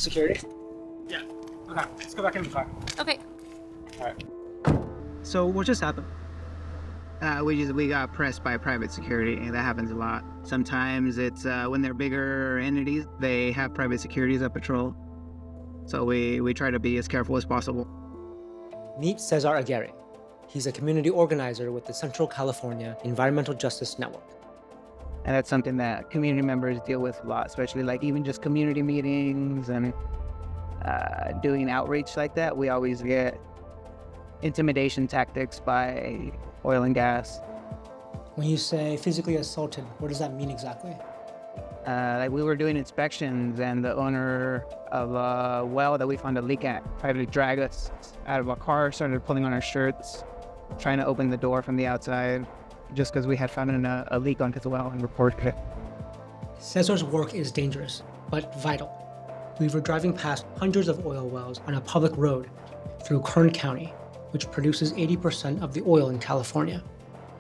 security? Yeah. Okay, let's go back in the car. Okay. All right. So what just happened? We got pressed by private security, and that happens a lot. Sometimes it's when they're bigger entities, they have private securities that patrol. So we try to be as careful as possible. Meet Cesar Aguirre. He's a community organizer with the Central California Environmental Justice Network. And that's something that community members deal with a lot, especially like even just community meetings and doing outreach like that. We always get intimidation tactics by oil and gas. When you say physically assaulted, what does that mean exactly? Like we were doing inspections, and the owner of a well that we found a leak at tried to drag us out of our car, started pulling on our shirts, trying to open the door from the outside, just because we had found a leak on his well and reported it. Cesar's work is dangerous, but vital. We were driving past hundreds of oil wells on a public road through Kern County, which produces 80% of the oil in California.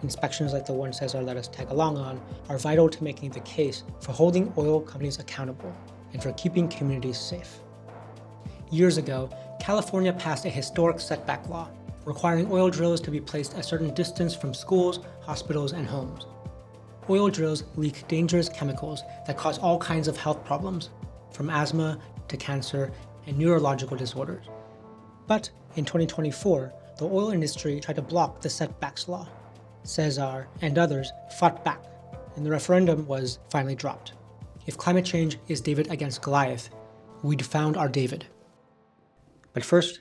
Inspections like the one Cesar let us tag along on are vital to making the case for holding oil companies accountable and for keeping communities safe. Years ago, California passed a historic setback law requiring oil drills to be placed a certain distance from schools, hospitals, and homes. Oil drills leak dangerous chemicals that cause all kinds of health problems, from asthma to cancer and neurological disorders. But in 2024, the oil industry tried to block the setbacks law. Cesar and others fought back, and the referendum was finally dropped. If climate change is David against Goliath, we'd found our David. But first,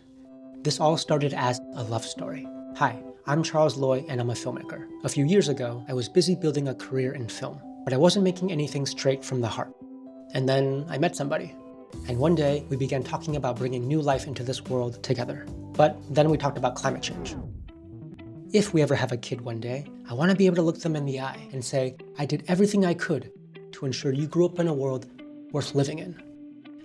this all started as a love story. Hi, I'm Charles Loy, and I'm a filmmaker. A few years ago, I was busy building a career in film, but I wasn't making anything straight from the heart. And then I met somebody. And one day, we began talking about bringing new life into this world together. But then we talked about climate change. If we ever have a kid one day, I want to be able to look them in the eye and say, I did everything I could to ensure you grew up in a world worth living in.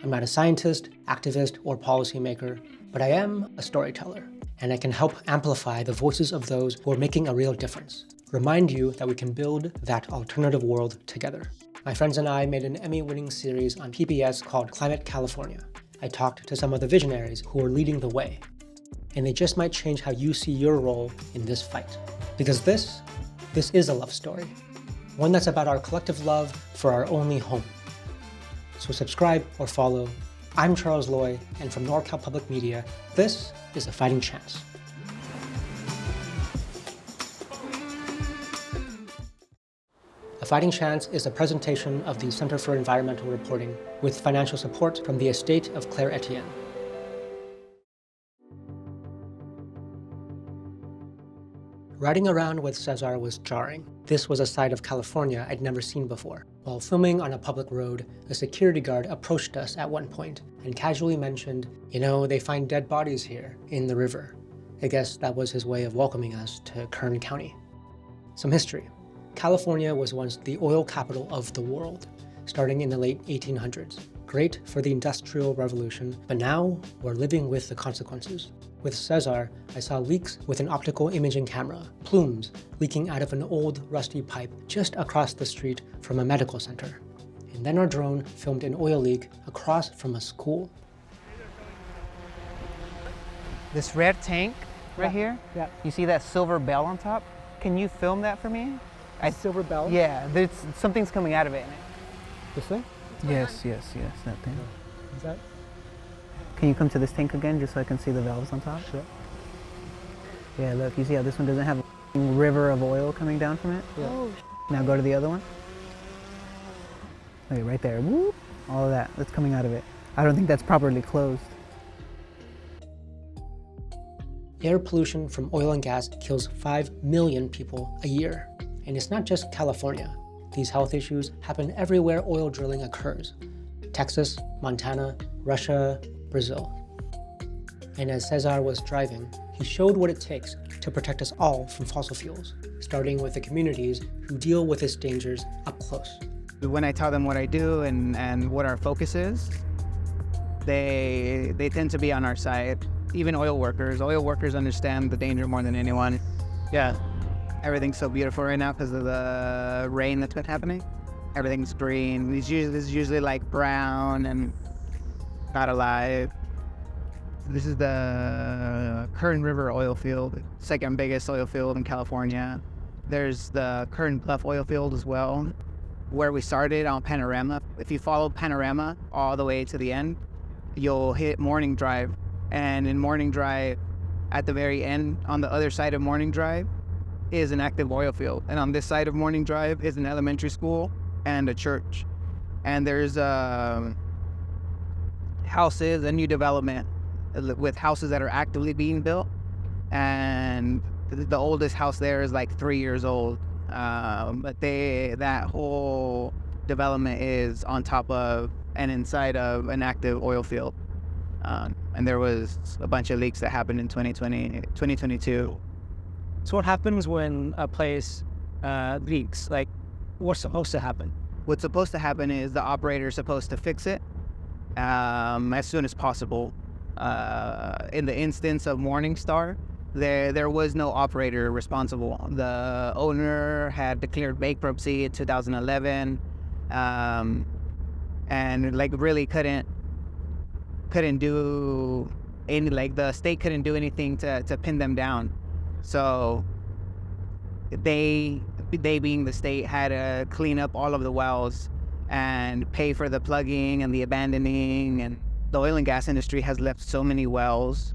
I'm not a scientist, activist, or policymaker, but I am a storyteller, and I can help amplify the voices of those who are making a real difference. Remind you that we can build that alternative world together. My friends and I made an Emmy-winning series on PBS called Climate California. I talked to some of the visionaries who are leading the way, and they just might change how you see your role in this fight. Because this is a love story, one that's about our collective love for our only home. So subscribe or follow. I'm Charles Loy, and from NorCal Public Media, this is A Fighting Chance. A Fighting Chance is a presentation of the Center for Environmental Reporting with financial support from the estate of Claire Etienne. Riding around with Cesar was jarring. This was a side of California I'd never seen before. While filming on a public road, a security guard approached us at one point and casually mentioned, they find dead bodies here in the river. I guess that was his way of welcoming us to Kern County. Some history. California was once the oil capital of the world, starting in the late 1800s. Great for the Industrial Revolution, but now we're living with the consequences. With Cesar, I saw leaks with an optical imaging camera, plumes leaking out of an old rusty pipe just across the street from a medical center. And then our drone filmed an oil leak across from a school. This red tank right here, you see that silver bell on top? Can you film that for me? Silver bell? Yeah, something's coming out of it. This thing? Yes, that thing. Is that? Can you come to this tank again just so I can see the valves on top? Sure. Yeah, look, you see how this one doesn't have a river of oil coming down from it? Yeah. Oh. Now go to the other one. Okay, right there. Whoop. All of that's coming out of it. I don't think that's properly closed. Air pollution from oil and gas kills 5 million people a year. And it's not just California. These health issues happen everywhere oil drilling occurs. Texas, Montana, Russia, Brazil. And as Cesar was driving, he showed what it takes to protect us all from fossil fuels, starting with the communities who deal with its dangers up close. When I tell them what I do and what our focus is, they tend to be on our side. Even oil workers understand the danger more than anyone. Yeah, everything's so beautiful right now because of the rain that's been happening. Everything's green. This is usually like brown and not alive. This is the Kern River oil field, second biggest oil field in California. There's the Kern Bluff oil field as well, where we started on Panorama. If you follow Panorama all the way to the end, you'll hit Morning Drive. And in Morning Drive, at the very end, on the other side of Morning Drive, is an active oil field. And on this side of Morning Drive is an elementary school and a church. And there's houses, a new development with houses that are actively being built. And the oldest house there is like 3 years old. But that whole development is on top of and inside of an active oil field. And there was a bunch of leaks that happened in 2022. So what happens when a place leaks? Like, what's supposed to happen? What's supposed to happen is the operator is supposed to fix it as soon as possible. In the instance of Morningstar, there was no operator responsible. The owner had declared bankruptcy in 2011, and like really couldn't do any, like the state couldn't do anything to pin them down. So they being the state had to clean up all of the wells and pay for the plugging and the abandoning. And the oil and gas industry has left so many wells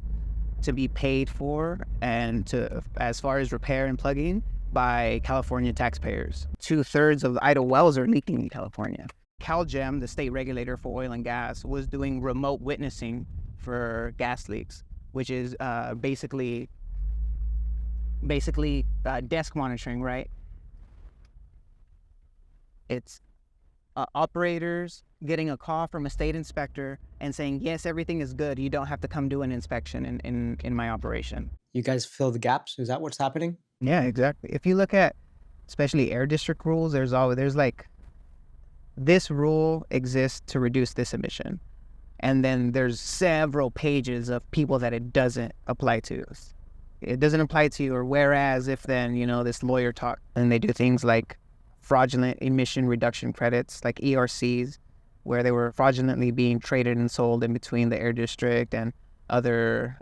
to be paid for and to, as far as repair and plugging, by California taxpayers. 2/3 of the idle wells are leaking in California. CalGEM, the state regulator for oil and gas, was doing remote witnessing for gas leaks, which is basically desk monitoring, right? It's operators getting a call from a state inspector and saying, yes, everything is good. You don't have to come do an inspection in my operation. You guys fill the gaps? Is that what's happening? Yeah, exactly. If you look at especially air district rules, there's like, this rule exists to reduce this emission. And then there's several pages of people that it doesn't apply to. It doesn't apply to you, or whereas if then, this lawyer talk, and they do things like fraudulent emission reduction credits, like ERCs, where they were fraudulently being traded and sold in between the air district and other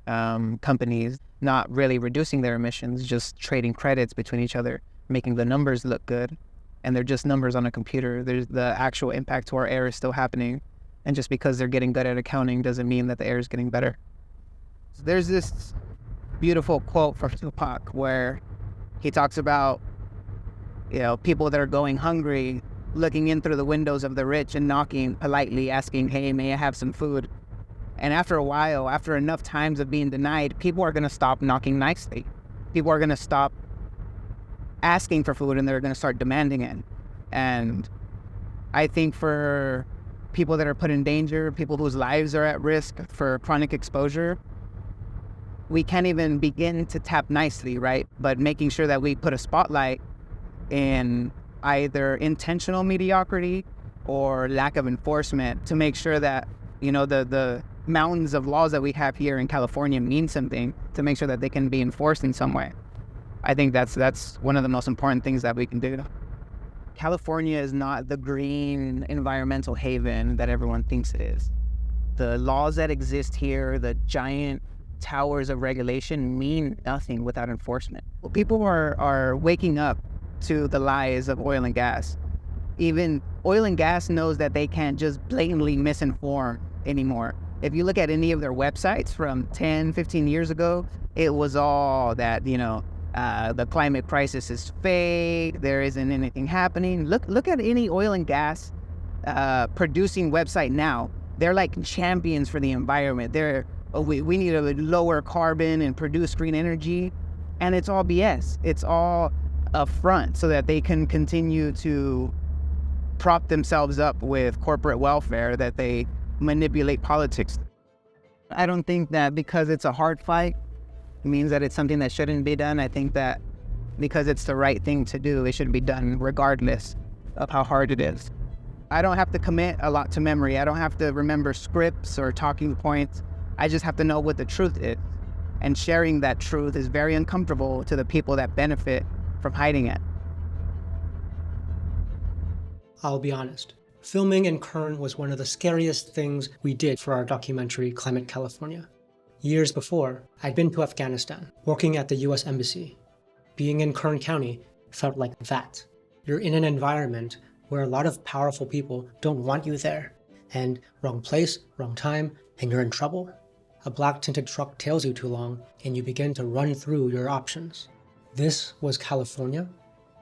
companies, not really reducing their emissions, just trading credits between each other, making the numbers look good. And they're just numbers on a computer. There's the actual impact to our air is still happening. And just because they're getting good at accounting doesn't mean that the air is getting better. There's this beautiful quote from Tupac where he talks about, people that are going hungry, looking in through the windows of the rich and knocking politely, asking, hey, may I have some food? And after a while, after enough times of being denied, people are going to stop knocking nicely. People are going to stop asking for food, and they're going to start demanding it. And I think for people that are put in danger, people whose lives are at risk for chronic exposure, we can't even begin to tap nicely, right? But making sure that we put a spotlight in either intentional mediocrity or lack of enforcement to make sure that, the mountains of laws that we have here in California mean something, to make sure that they can be enforced in some way. I think that's one of the most important things that we can do. California is not the green environmental haven that everyone thinks it is. The laws that exist here, the giant towers of regulation, mean nothing without enforcement. Well, people are waking up to the lies of oil and gas. Even oil and gas knows that they can't just blatantly misinform anymore. If you look at any of their websites from 10, 15 years ago, it was all that, the climate crisis is fake, there isn't anything happening. Look at any oil and gas producing website now. They're like champions for the environment. We need to lower carbon and produce green energy. And it's all BS. It's all a front so that they can continue to prop themselves up with corporate welfare that they manipulate politics. I don't think that because it's a hard fight means that it's something that shouldn't be done. I think that because it's the right thing to do, it should be done regardless of how hard it is. I don't have to commit a lot to memory. I don't have to remember scripts or talking points. I just have to know what the truth is. And sharing that truth is very uncomfortable to the people that benefit from hiding it. I'll be honest. Filming in Kern was one of the scariest things we did for our documentary Climate California. Years before, I'd been to Afghanistan, working at the US Embassy. Being in Kern County felt like that. You're in an environment where a lot of powerful people don't want you there, and wrong place, wrong time, and you're in trouble. A black tinted truck tails you too long, and you begin to run through your options. This was California.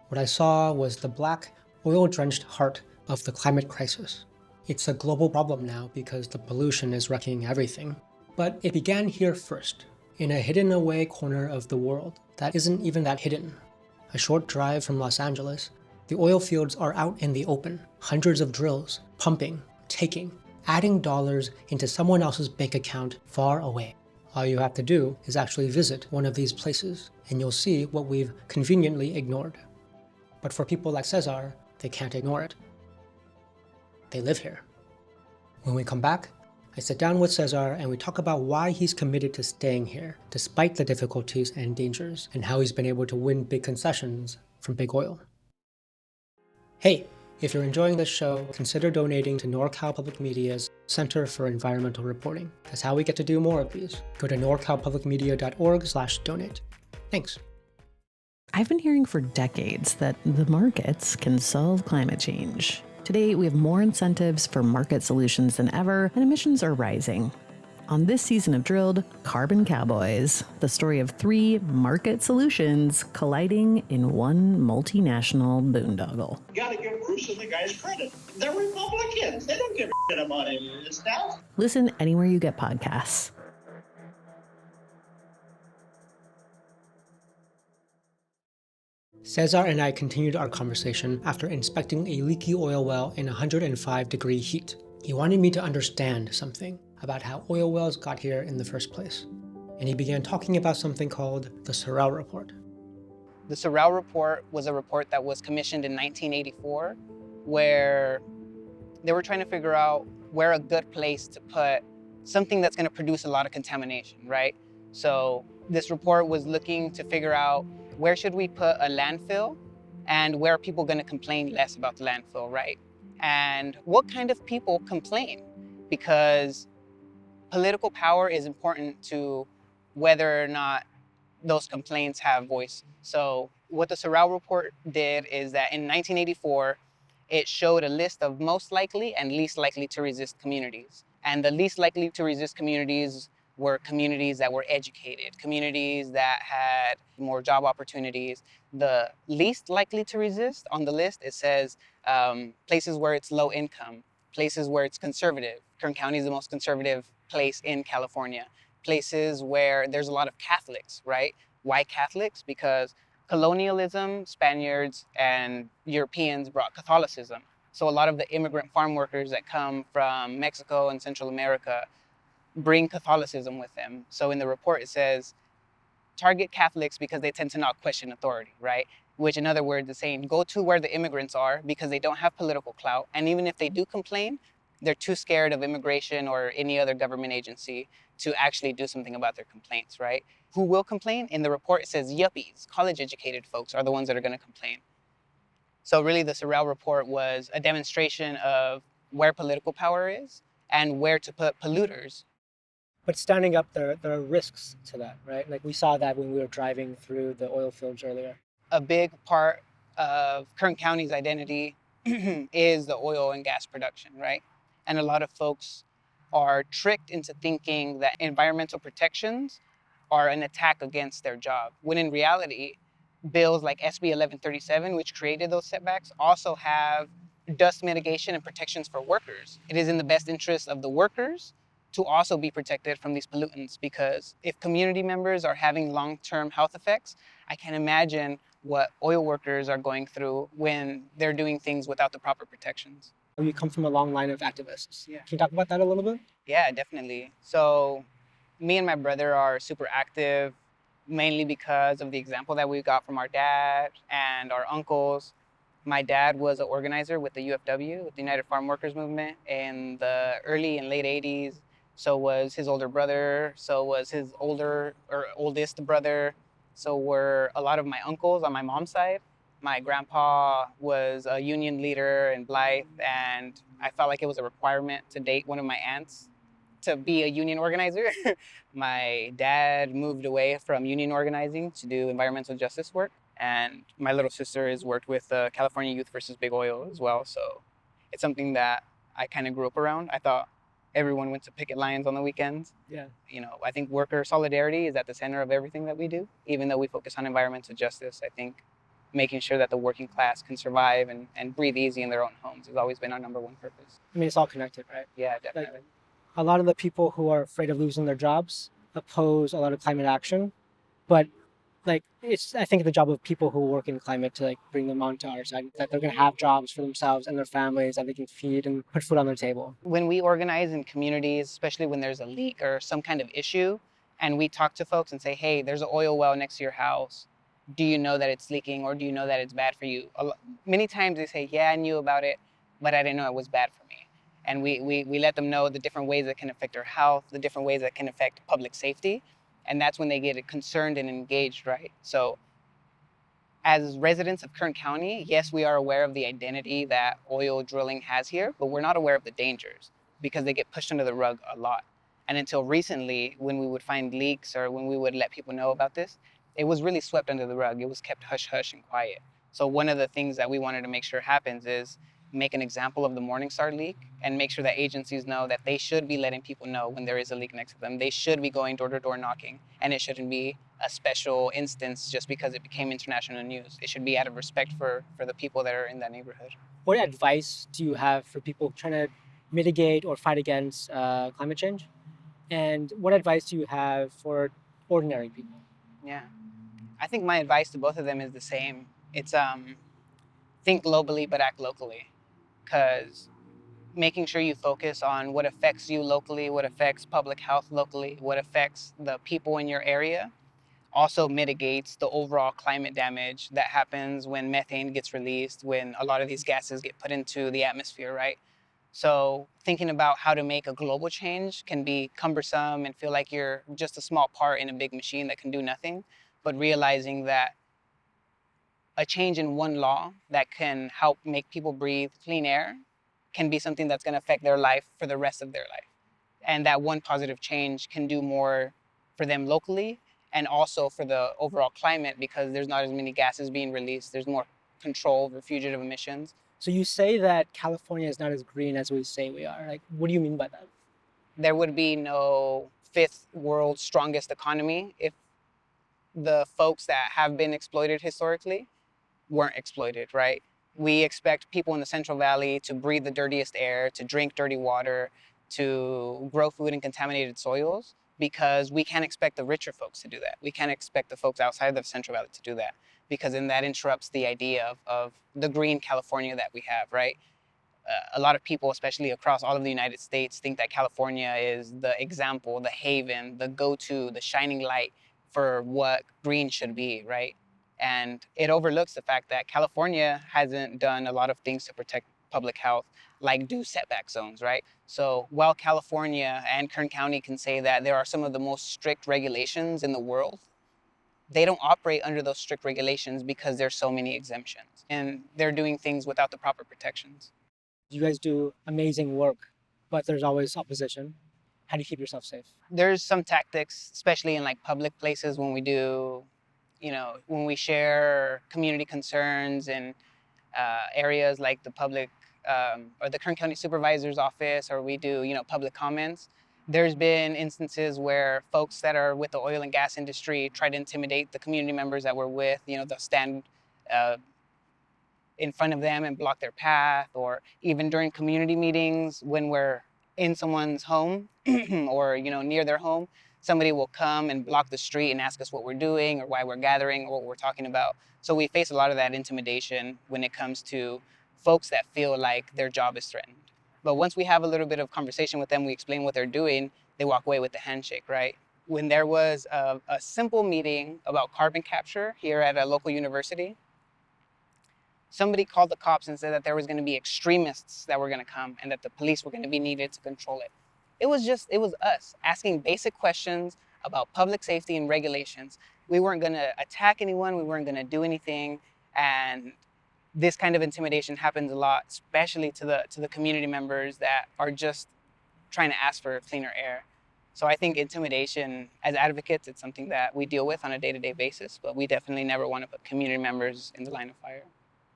What I saw was the black, oil-drenched heart of the climate crisis. It's a global problem now because the pollution is wrecking everything. But it began here first, in a hidden away corner of the world that isn't even that hidden. A short drive from Los Angeles, the oil fields are out in the open, hundreds of drills, pumping, taking, adding dollars into someone else's bank account far away. All you have to do is actually visit one of these places, and you'll see what we've conveniently ignored. But for people like Cesar, they can't ignore it. They live here. When we come back, I sit down with Cesar and we talk about why he's committed to staying here, despite the difficulties and dangers, and how he's been able to win big concessions from big oil. Hey, if you're enjoying this show, consider donating to NorCal Public Media's Center for Environmental Reporting. That's how we get to do more of these. Go to norcalpublicmedia.org/donate. Thanks. I've been hearing for decades that the markets can solve climate change. Today, we have more incentives for market solutions than ever, and emissions are rising. On this season of Drilled, Carbon Cowboys, the story of 3 market solutions colliding in one multinational boondoggle. You gotta give Bruce and the guys credit. They're Republicans. They don't give a shit about any of this stuff. Listen anywhere you get podcasts. Cesar and I continued our conversation after inspecting a leaky oil well in 105-degree heat. He wanted me to understand something about how oil wells got here in the first place. And he began talking about something called the Sorrell Report. The Sorrell Report was a report that was commissioned in 1984, where they were trying to figure out where a good place to put something that's going to produce a lot of contamination, right? So this report was looking to figure out where should we put a landfill and where are people going to complain less about the landfill, right? And what kind of people complain? Because political power is important to whether or not those complaints have voice. So what the Sorrell Report did is that in 1984, it showed a list of most likely and least likely to resist communities. And the least likely to resist communities were communities that were educated, communities that had more job opportunities. The least likely to resist on the list, it says places where it's low income, places where it's conservative. Kern County is the most conservative place in California. Places where there's a lot of Catholics, right? Why Catholics? Because colonialism, Spaniards and Europeans brought Catholicism. So a lot of the immigrant farm workers that come from Mexico and Central America bring Catholicism with them. So in the report it says, target Catholics because they tend to not question authority, right? Which in other words is saying, go to where the immigrants are because they don't have political clout. And even if they do complain, they're too scared of immigration or any other government agency to actually do something about their complaints, right? Who will complain? In the report it says yuppies, college-educated folks are the ones that are going to complain. So really the Sorrell Report was a demonstration of where political power is and where to put polluters. But standing up, there are risks to that, right? Like we saw that when we were driving through the oil fields earlier. A big part of Kern County's identity is the oil and gas production, right? And a lot of folks are tricked into thinking that environmental protections are an attack against their job, when in reality, bills like SB 1137, which created those setbacks, also have dust mitigation and protections for workers. It is in the best interest of the workers to also be protected from these pollutants, because if community members are having long-term health effects, I can imagine what oil workers are going through when they're doing things without the proper protections. You come from a long line of activists. Yeah. Can you talk about that a little bit? Yeah, definitely. So me and my brother are super active, mainly because of the example that we got from our dad and our uncles. My dad was an organizer with the UFW, with the United Farm Workers Movement, in the early and late 80s. So was his older brother, so was his oldest brother, so were a lot of my uncles on my mom's side. My grandpa was a union leader in Blythe, and I felt like it was a requirement to date one of my aunts to be a union organizer. My dad moved away from union organizing to do environmental justice work, and my little sister has worked with California Youth versus Big Oil as well. So it's something that I kind of grew up around. I thought everyone went to picket lines on the weekends. Yeah. You know, I think worker solidarity is at the center of everything that we do. Even though we focus on environmental justice, I think making sure that the working class can survive and breathe easy in their own homes has always been our number one purpose. I mean, it's all connected, right? Yeah, definitely. A lot of the people who are afraid of losing their jobs oppose a lot of climate action, but like it's I think the job of people who work in climate to like bring them onto our side, that they're gonna have jobs for themselves and their families that they can feed and put food on their table. When we organize in communities, especially when there's a leak or some kind of issue, and we talk to folks and say, hey, there's an oil well next to your house. Do you know that it's leaking, or do you know that it's bad for you? Many times they say, yeah, I knew about it, but I didn't know it was bad for me. And we let them know the different ways that can affect their health, the different ways that can affect public safety. And that's when they get concerned and engaged, right? So as residents of Kern County, yes, we are aware of the identity that oil drilling has here, but we're not aware of the dangers because they get pushed under the rug a lot. And until recently, when we would find leaks or when we would let people know about this, it was really swept under the rug. It was kept hush-hush and quiet. So one of the things that we wanted to make sure happens is make an example of the Morningstar leak and make sure that agencies know that they should be letting people know when there is a leak next to them. They should be going door-to-door knocking, and it shouldn't be a special instance just because it became international news. It should be out of respect for the people that are in that neighborhood. What advice do you have for people trying to mitigate or fight against climate change? And what advice do you have for ordinary people? Yeah, I think my advice to both of them is the same. It's think globally but act locally, because making sure you focus on what affects you locally, what affects public health locally, what affects the people in your area, also mitigates the overall climate damage that happens when methane gets released, when a lot of these gases get put into the atmosphere, right? So thinking about how to make a global change can be cumbersome and feel like you're just a small part in a big machine that can do nothing, but realizing that a change in one law that can help make people breathe clean air can be something that's going to affect their life for the rest of their life. And that one positive change can do more for them locally and also for the overall climate because there's not as many gases being released. There's more control over fugitive emissions. So you say that California is not as green as we say we are. Like, what do you mean by that? There would be no fifth world strongest economy if the folks that have been exploited historically weren't exploited, right? We expect people in the Central Valley to breathe the dirtiest air, to drink dirty water, to grow food in contaminated soils because we can't expect the richer folks to do that. We can't expect the folks outside of the Central Valley to do that because then that interrupts the idea of the green California that we have, right? A lot of people, especially across all of the United States, think that California is the example, the haven, the go-to, the shining light for what green should be, right? And it overlooks the fact that California hasn't done a lot of things to protect public health, like do setback zones, right? So while California and Kern County can say that there are some of the most strict regulations in the world, they don't operate under those strict regulations because there's so many exemptions and they're doing things without the proper protections. You guys do amazing work, but there's always opposition. How do you keep yourself safe? There's some tactics, especially in like public places when we do, when we share community concerns in areas like the public or the Kern County Supervisor's Office, or we do, public comments. There's been instances where folks that are with the oil and gas industry try to intimidate the community members that we're with. They'll stand in front of them and block their path, or even during community meetings when we're in someone's home or near their home, somebody will come and block the street and ask us what we're doing or why we're gathering or what we're talking about. So we face a lot of that intimidation when it comes to folks that feel like their job is threatened. But once we have a little bit of conversation with them, we explain what they're doing, they walk away with the handshake, right? When there was a simple meeting about carbon capture here at a local university, somebody called the cops and said that there was going to be extremists that were going to come and that the police were going to be needed to control it. It was us asking basic questions about public safety and regulations. We weren't going to attack anyone. We weren't going to do anything. And this kind of intimidation happens a lot, especially to the community members that are just trying to ask for cleaner air. So I think intimidation, as advocates, it's something that we deal with on a day-to-day basis, but we definitely never want to put community members in the line of fire.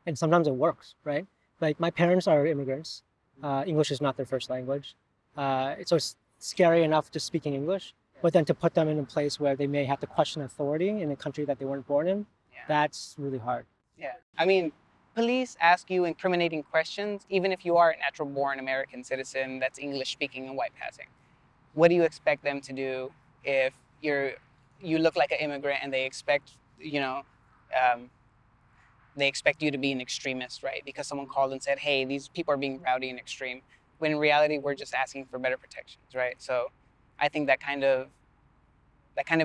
And sometimes it works, right? Like my parents are immigrants. English is not their first language. So it's scary enough just speaking English, but then to put them in a place where they may have to question authority in a country that they weren't born in, that's really hard. Yeah. I mean, police ask you incriminating questions, even if you are a natural-born American citizen that's English-speaking and white-passing. What do you expect them to do if you look like an immigrant and they expect, they expect you to be an extremist, right? Because someone called and said, hey, these people are being rowdy and extreme. When in reality, we're just asking for better protections, right? So I think that kind of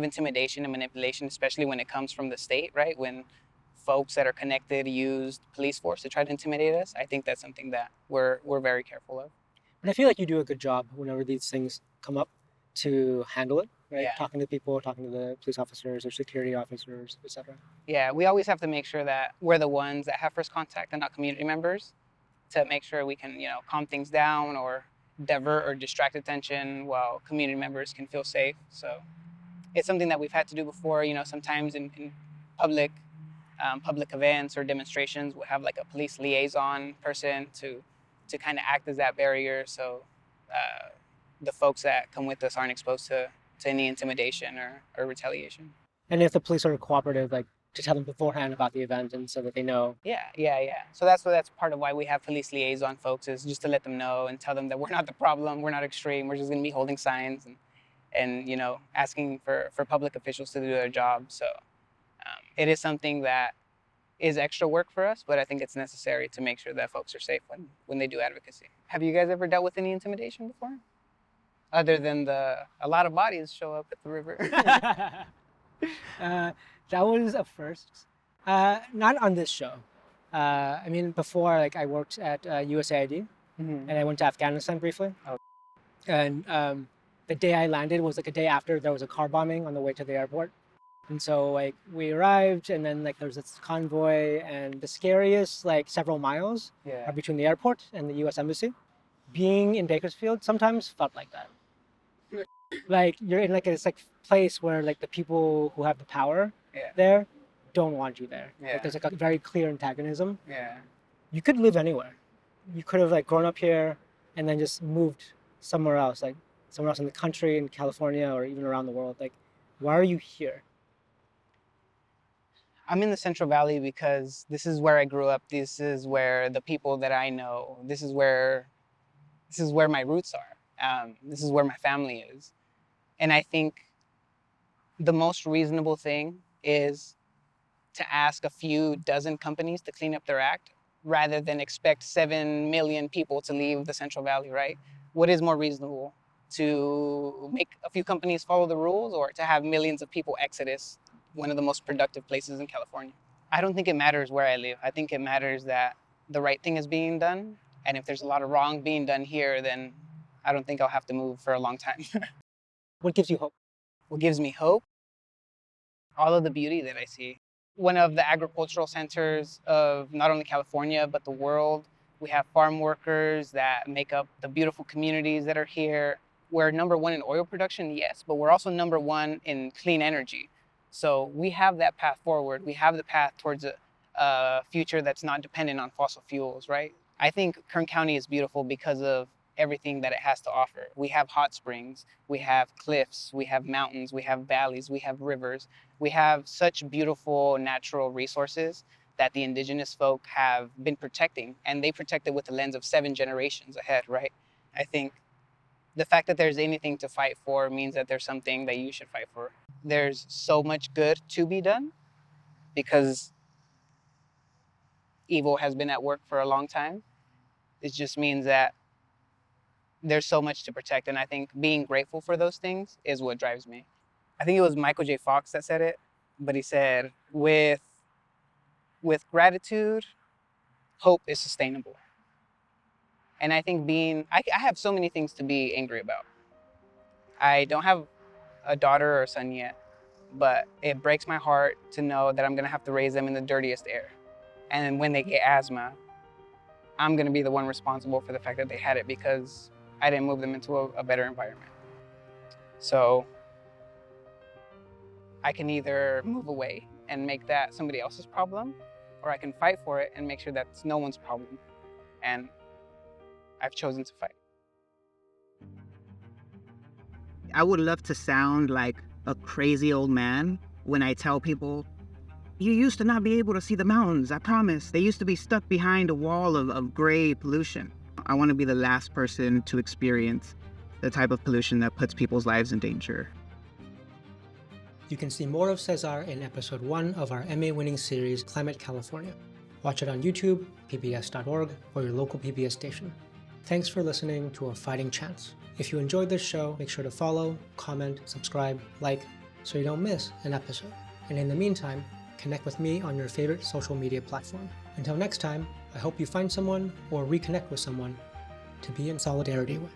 intimidation and manipulation, especially when it comes from the state, right? When folks that are connected use police force to try to intimidate us, I think that's something that we're very careful of. And I feel like you do a good job whenever these things come up to handle it, right? Yeah. Talking to people, talking to the police officers or security officers, etc. Yeah, we always have to make sure that we're the ones that have first contact and not community members, to make sure we can, calm things down or divert or distract attention while community members can feel safe. So it's something that we've had to do before. Sometimes in public events or demonstrations, we'll have like a police liaison person to kind of act as that barrier, so the folks that come with us aren't exposed to any intimidation or retaliation. And if the police are cooperative, like to tell them beforehand about the event and so that they know. Yeah. So that's part of why we have police liaison folks, is just to let them know and tell them that we're not the problem, we're not extreme, we're just going to be holding signs and asking for public officials to do their job. So it is something that is extra work for us, but I think it's necessary to make sure that folks are safe when they do advocacy. Have you guys ever dealt with any intimidation before? Other than a lot of bodies show up at the river. That was a first. Not on this show. I mean, before, like I worked at USAID, and I went to Afghanistan briefly. Oh. And the day I landed was like a day after there was a car bombing on the way to the airport. And so like we arrived, and then like there was this convoy, and the scariest like several miles are between the airport and the U.S. Embassy. Being in Bakersfield sometimes felt like that. Like you're in like this like place where like the people who have the power there don't want you there. Yeah. Like, there's like a very clear antagonism. Yeah. You could live anywhere. You could have like grown up here and then just moved somewhere else, like somewhere else in the country, in California, or even around the world. Like, why are you here? I'm in the Central Valley because this is where I grew up. This is where the people that I know, this is where my roots are. This is where my family is. And I think the most reasonable thing is to ask a few dozen companies to clean up their act rather than expect 7 million people to leave the Central Valley, right? What is more reasonable? To make a few companies follow the rules, or to have millions of people exodus one of the most productive places in California? I don't think it matters where I live. I think it matters that the right thing is being done. And if there's a lot of wrong being done here, then I don't think I'll have to move for a long time. What gives you hope? What gives me hope? All of the beauty that I see. One of the agricultural centers of not only California, but the world. We have farm workers that make up the beautiful communities that are here. We're number one in oil production, yes, but we're also number one in clean energy. So we have that path forward. We have the path towards a future that's not dependent on fossil fuels, right? I think Kern County is beautiful because of everything that it has to offer. We have hot springs, we have cliffs, we have mountains, we have valleys, we have rivers. We have such beautiful natural resources that the indigenous folk have been protecting, and they protect it with the lens of 7 generations ahead, right? I think the fact that there's anything to fight for means that there's something that you should fight for. There's so much good to be done because evil has been at work for a long time. It just means that there's so much to protect, and I think being grateful for those things is what drives me. I think it was Michael J. Fox that said it, but he said, with gratitude, hope is sustainable. And I think I have so many things to be angry about. I don't have a daughter or a son yet, but it breaks my heart to know that I'm gonna have to raise them in the dirtiest air. And when they get asthma, I'm gonna be the one responsible for the fact that they had it because I didn't move them into a better environment. So I can either move away and make that somebody else's problem, or I can fight for it and make sure that's no one's problem. And I've chosen to fight. I would love to sound like a crazy old man when I tell people, you used to not be able to see the mountains, I promise. They used to be stuck behind a wall of gray pollution. I want to be the last person to experience the type of pollution that puts people's lives in danger. You can see more of Cesar in episode 1 of our Emmy-winning series, Climate California. Watch it on YouTube, pbs.org, or your local PBS station. Thanks for listening to A Fighting Chance. If you enjoyed this show, make sure to follow, comment, subscribe, like, so you don't miss an episode. And in the meantime, connect with me on your favorite social media platform. Until next time, I hope you find someone or reconnect with someone to be in solidarity with.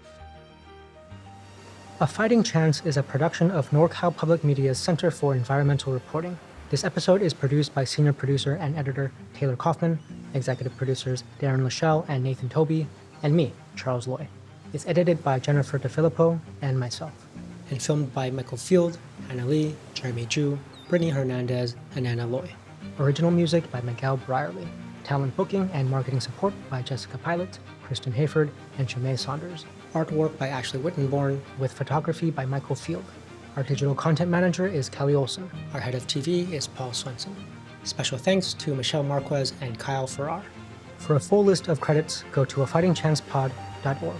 A Fighting Chance is a production of NorCal Public Media's Center for Environmental Reporting. This episode is produced by senior producer and editor Taylor Kaufman, executive producers Darren Lachelle and Nathan Toby, and me, Charles Loy. It's edited by Jennifer DeFilippo and myself, and filmed by Michael Field, Hannah Lee, Jeremy Ju, Brittany Hernandez, and Anna Loy. Original music by Miguel Brierly. Talent booking and marketing support by Jessica Pilot, Kristen Hayford, and Shemay Saunders. Artwork by Ashley Wittenborn, with photography by Michael Field. Our digital content manager is Kelly Olson. Our head of TV is Paul Swenson. Special thanks to Michelle Marquez and Kyle Farrar. For a full list of credits, go to afightingchancepod.org.